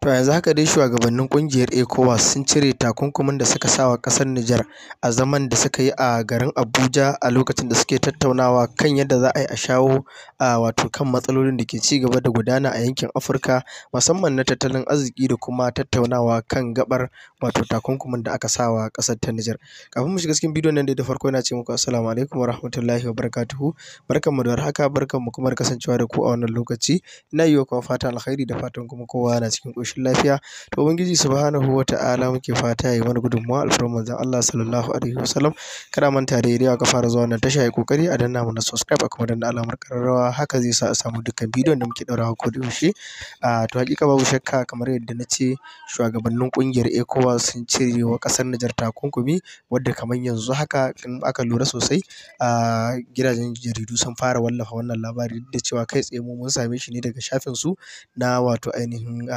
To yanzu haka dai shugabannin ƙungiyar ECOWAS sun cire takunkumin da suka sa wa ƙasar Nijar a zaman da suka yi a garin Abuja a lokacin da suke tattaunawa kan yadda za a yi a shawo wato kan matsalolin da ke ci gaba da gudana a yankin Afirka, musamman na tattalin arziki da kuma tattaunawa kan gaɓar wato takunkumin da aka sa wa ƙasar ta Nijar. Kafin mu shiga cikin bidiyon nan dai da farko ina ce muku assalamu alaikum wa rahmatullahi wa barakatuhu. Barkanmu da warhaka, barkanmu kuma da kasancewa da ku a wannan lokaci. Ina yi wa kowa fatan alkhairi da fatan kuma kowa yana cikin ƙoshin lafiya. To Ubangiji subhanahu wa ta'ala muke fata ya yi mana gudunmawa alfarman manzon Allah sallallahu alaihi wasallam. Kada manta da idan aka fara zuwa wannan tasha yi kokari a danna mana subscribe a kuma danna alamar ƙararrawa, haka zai sa a samu dukkan bidiyon da muke ɗaurawa ko da yaushe. To hakika babu shakka kamar yadda na ce shugabannin ƙungiyar ECOWAS sun cire wa ƙasar Nijar takunkumi, wadda kamar yanzu haka in aka lura sosai gidajen jaridu sun fara wallafa wannan labari, duk da cewa kai tsaye mu mun same shi ne daga shafin su na wato ainihin